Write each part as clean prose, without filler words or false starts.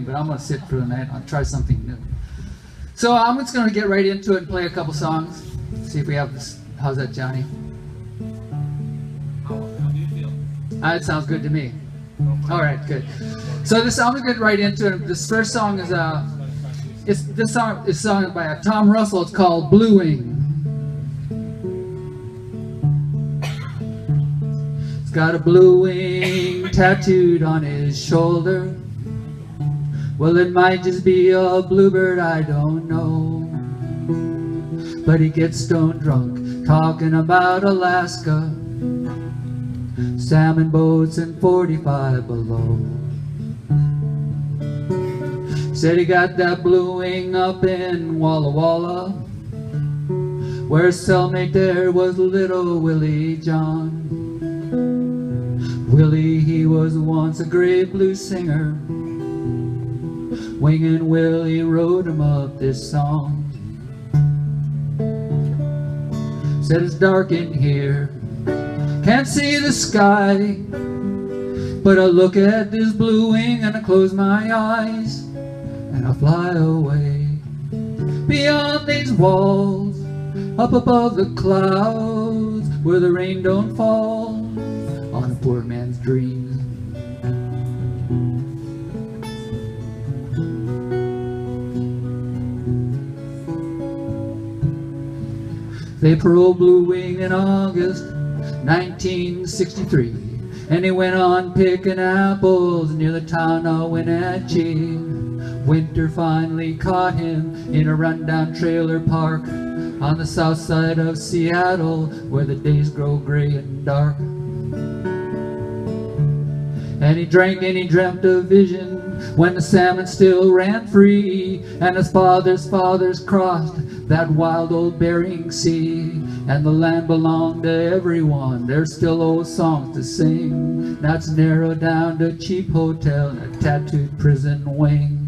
but I'm going to sit for the night. I'll try something new. So I'm just going to get right into it and play a couple songs. See if we have this. How's that, Johnny? How do you feel? It sounds good to me. All right, good. So this, I'm going to get right into it. This first song is this song is sung by Tom Russell. It's called Blue Wing. He's got a blue wing tattooed on his shoulder. Well, it might just be a bluebird, I don't know. But he gets stone drunk talking about Alaska, salmon boats and 45 below. Said he got that blue wing up in Walla Walla, where his cellmate there was little Willie John. Willie, he was once a great blues singer. Wingin' Willie wrote him up this song. Said it's dark in here, can't see the sky, but I look at this blue wing and I close my eyes and I fly away beyond these walls, up above the clouds, where the rain don't fall on a poor man's dreams. They paroled Blue Wing in August 1963, and he went on picking apples near the town of Wenatchee. Winter finally caught him in a rundown trailer park on the south side of Seattle, where the days grow gray and dark. And he drank and he dreamt a vision when the salmon still ran free, and his father's fathers crossed that wild old Bering Sea, and the land belonged to everyone. There's still old songs to sing. Now it's narrowed down to a cheap hotel and a tattooed prison wing.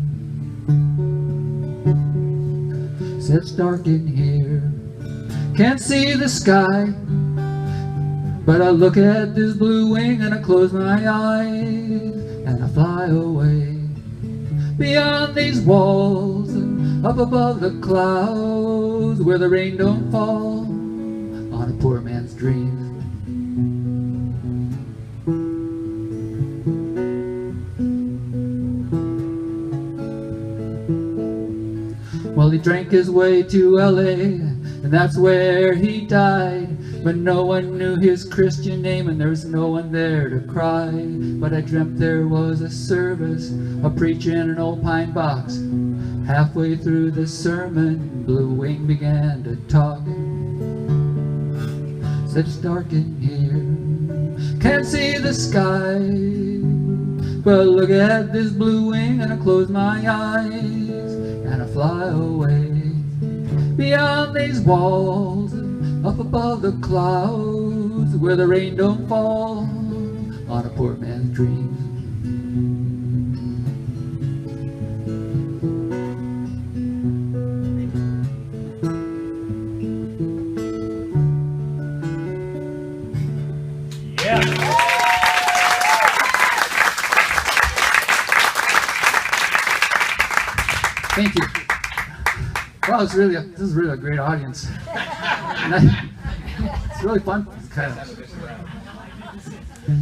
Said it's dark in here, can't see the sky, but I look at this blue wing and I close my eyes and I fly away beyond these walls and up above the clouds, where the rain don't fall on a poor man's dreams. Well, he drank his way to LA, and that's where he died. But no one knew his Christian name, and there was no one there to cry. But I dreamt there was a service, a preacher in an old pine box. Halfway through the sermon, Blue Wing began to talk. Said it's dark in here, can't see the sky, but look at this blue wing and I close my eyes and I fly away beyond these walls, up above the clouds, where the rain don't fall on a poor man's dreams. Thank you. Wow, this is really a great audience. It's really fun. Kind of.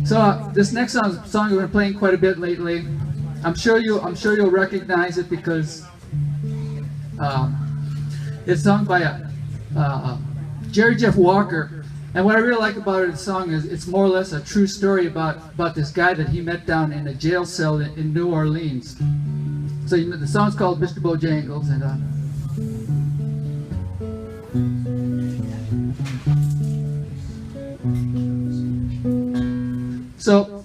So this next song we've been playing quite a bit lately. I'm sure you'll recognize it because it's sung by Jerry Jeff Walker. And what I really like about it, the song is it's more or less a true story about this guy that he met down in a jail cell in New Orleans. So the song's called Mr. Bojangles, and so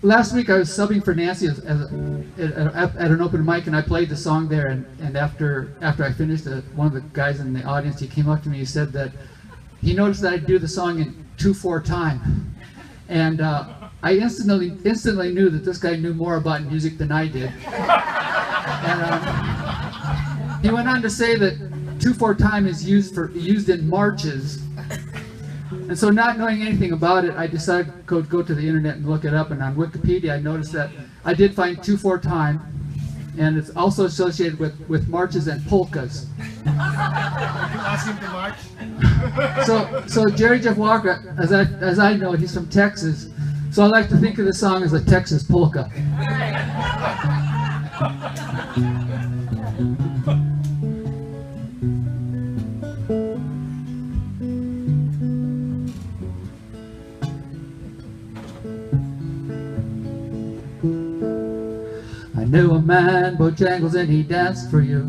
last week I was subbing for Nancy at an open mic, and I played the song there. And after I finished, one of the guys in the audience, he came up to me. He said that he noticed that I do the song in 2/4 time, and I instantly knew that this guy knew more about music than I did. And he went on to say that 2/4 time is used in marches. And so, not knowing anything about it, I decided to go to the internet and look it up. And on Wikipedia, I noticed that I did find 2/4 time. and it's also associated with marches and polkas. Ask him to march. So Jerry Jeff Walker, as I know, he's from Texas. So I like to think of the song as a Texas polka. I knew a man, Bojangles, and he danced for you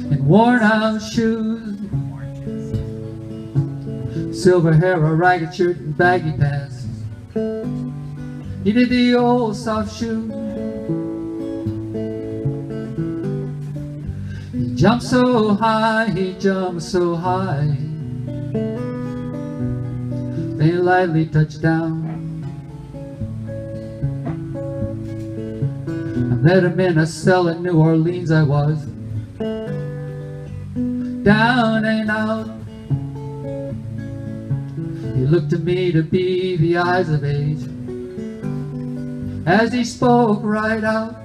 in worn-out shoes, silver hair, a ragged shirt, and baggy pants. He did the old soft shoe. He jumped so high, he jumped so high, they lightly touched down. I met him in a cell in New Orleans, I was down and out. He looked to me to be the eyes of age as he spoke right out.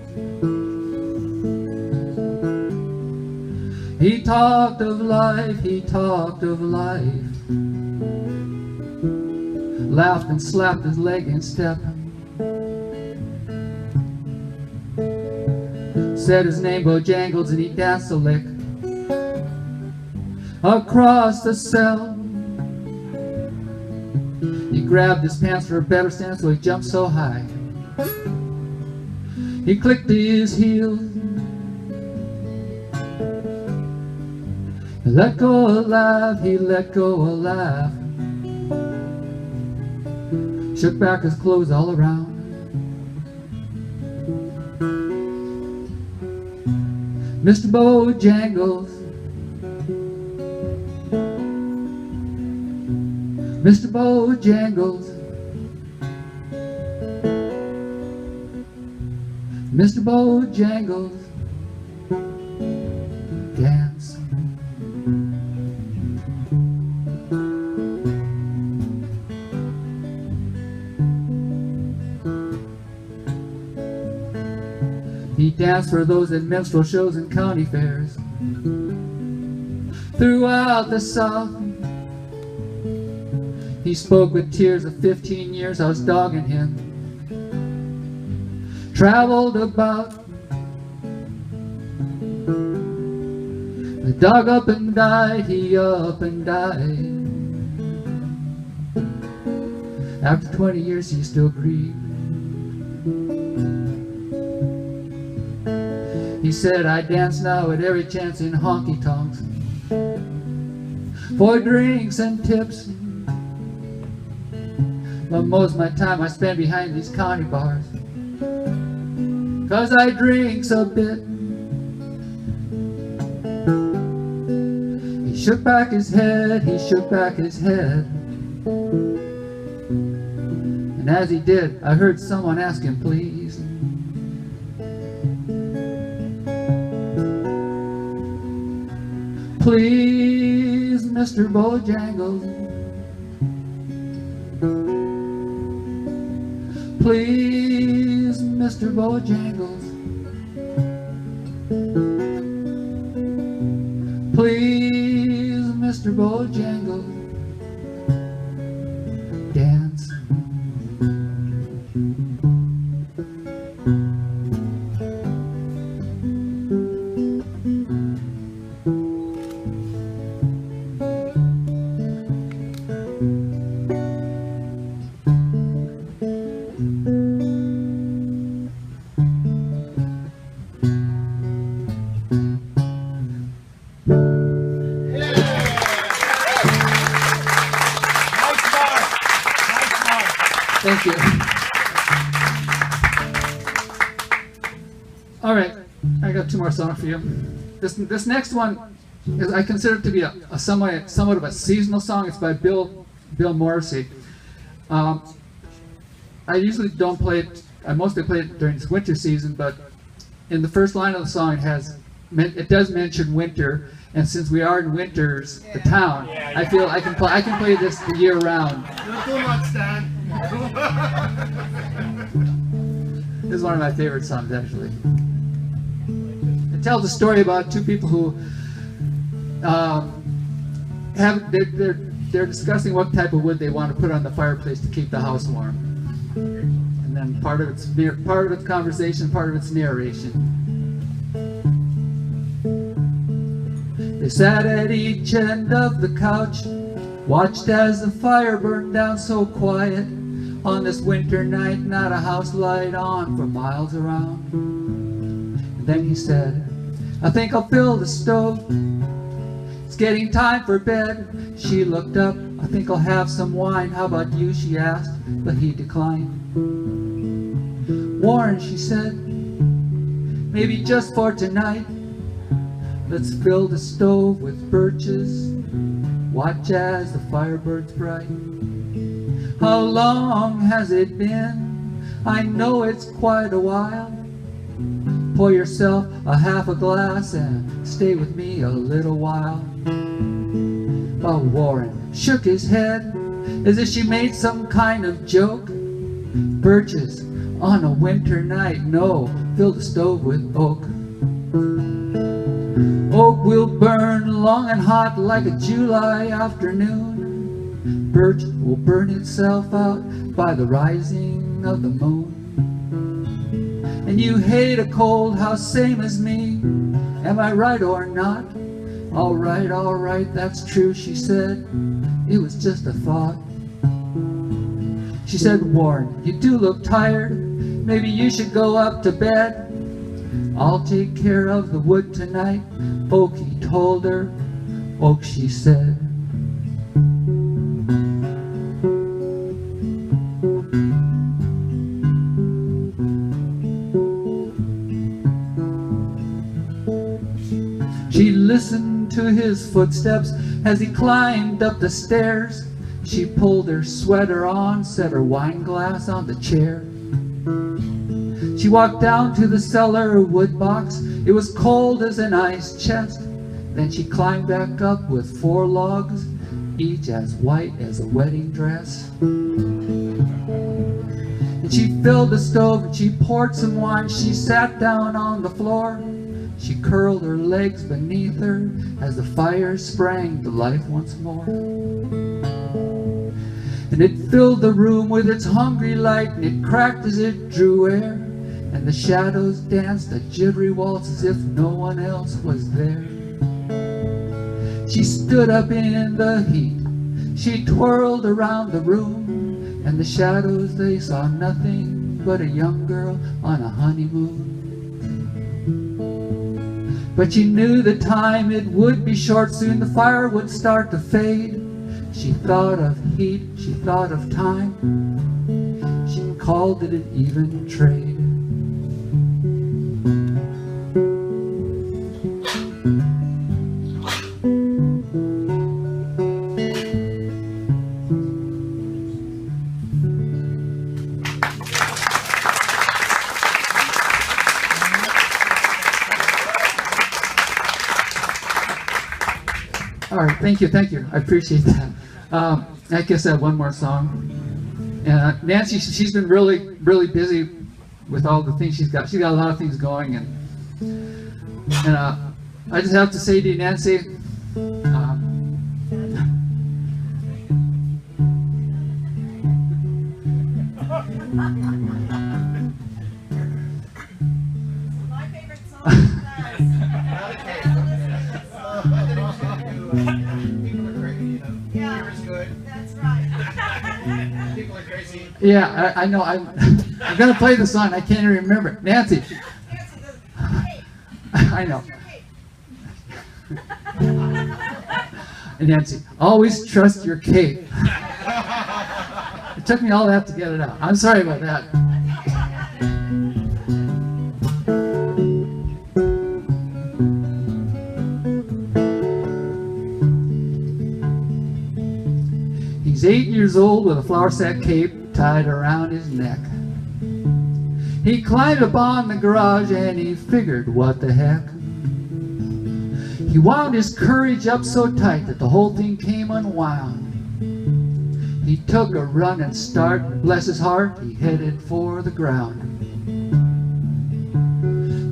He talked of life, he talked of life, laughed and slapped his leg in step, said his name Bojangles, and he danced a lick across the cell. He grabbed his pants for a better stance, so he jumped so high he clicked to his heels. He let go a laugh, he let go a laugh, shook back his clothes all around. Mr. Bojangles, Mr. Bojangles, Mr. Bojangles, dance. He danced for those at minstrel shows and county fairs throughout the South. He spoke with tears of 15 years I was dogging him. Traveled about, the dog up and died, he up and died. After 20 years he still grieved. He said, I dance now at every chance in honky-tonks for drinks and tips, but most of my time I spend behind these county bars, 'cause I drinks a bit. He shook back his head, he shook back his head, and as he did, I heard someone ask him, please. Please, Mr. Bojangles, please, Mr. Bojangles, please, Mr. Bojangles, dance. Thank you. All right, I got two more songs for you. This next one is, I consider it to be a somewhat of a seasonal song. It's by Bill Morrissey. I usually don't play it. I mostly play it during this winter season, but in the first line of the song it does mention winter, and since we are in winter's the town, I feel I can play this the year round. You're too much, Dan. This is one of my favorite songs, actually. It tells a story about two people who they're discussing what type of wood they want to put on the fireplace to keep the house warm. And then part of it's conversation, part of it's narration. They sat at each end of the couch, watched as the fire burned down so quiet. On this winter night, not a house light on for miles around. And then he said, I think I'll fill the stove. It's getting time for bed. She looked up, I think I'll have some wine. How about you, she asked, but he declined. Warren, she said, maybe just for tonight. Let's fill the stove with birches, watch as the fire burns bright. How long has it been? I know it's quite a while. Pour yourself a half a glass and stay with me a little while. But Warren shook his head as if she made some kind of joke. Birches on a winter night, no, fill the stove with oak. Oak will burn long and hot like a July afternoon. Birch will burn itself out by the rising of the moon. And you hate a cold house same as me, am I right or not? All right, that's true, she said. It was just a thought. She said, Warren, you do look tired. Maybe you should go up to bed. I'll take care of the wood tonight. Oak, he told her. Oak, she said. She listened to his footsteps as he climbed up the stairs. She pulled her sweater on, set her wine glass on the chair. She walked down to the cellar wood box. It was cold as an ice chest. Then she climbed back up with 4 logs, each as white as a wedding dress. And she filled the stove and she poured some wine. She sat down on the floor. She curled her legs beneath her as the fire sprang to life once more. And it filled the room with its hungry light, and it cracked as it drew air, and the shadows danced a jittery waltz as if no one else was there. She stood up in the heat, she twirled around the room, and the shadows, they saw nothing but a young girl on a honeymoon. But she knew the time, it would be short, soon the fire would start to fade. She thought of heat, she thought of time, she called it an even trade. All right, thank you. I appreciate that. I guess I have one more song. Nancy, she's been really busy with all the things she's got. She's got a lot of things going, and I just have to say to you, Nancy, my favorite song. People are crazy, you know. Yeah. Humor's good. That's right. People are crazy. yeah, I know. I'm gonna play the song. I can't even remember it. Nancy, Nancy, hey, I know. your cape. And Nancy, always trust your cape. It took me all that to get it out. I'm sorry about that. He's 8 years old with a flour sack cape tied around his neck. He climbed up on the garage and he figured, what the heck. He wound his courage up so tight that the whole thing came unwound. He took a running start, and bless his heart, he headed for the ground.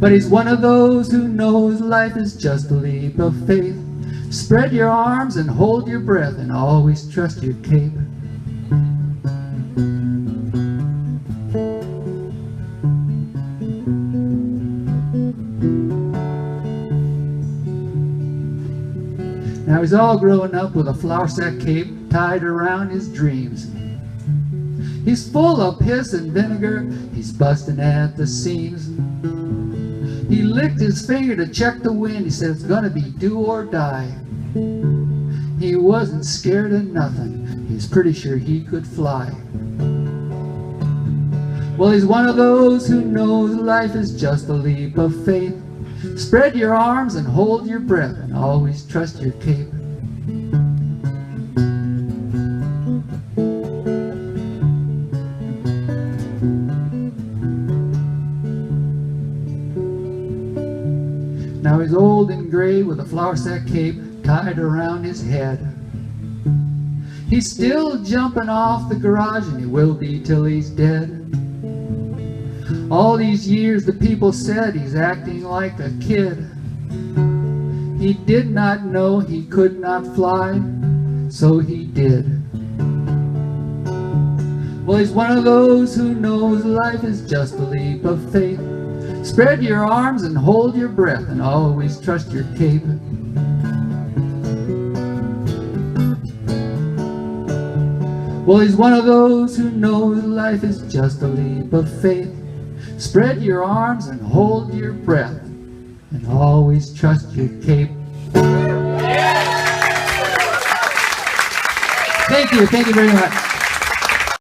But he's one of those who knows life is just a leap of faith. Spread your arms and hold your breath and always trust your cape. Now he's all grown up with a flour sack cape tied around his dreams. He's full of piss and vinegar, he's busting at the seams. He licked his finger to check the wind, he said it's gonna be do or die. He wasn't scared of nothing, he's pretty sure he could fly. Well, he's one of those who knows life is just a leap of faith. Spread your arms and hold your breath and always trust your cape. Now he's old and gray with a flour sack cape tied around his head. He's still jumping off the garage and he will be till he's dead. All these years the people said he's acting like a kid. He did not know he could not fly, so he did. Well, he's one of those who knows life is just a leap of faith. Spread your arms and hold your breath and always trust your cape. Well, he's one of those who knows life is just a leap of faith. Spread your arms and hold your breath and always trust your cape. Thank you very much.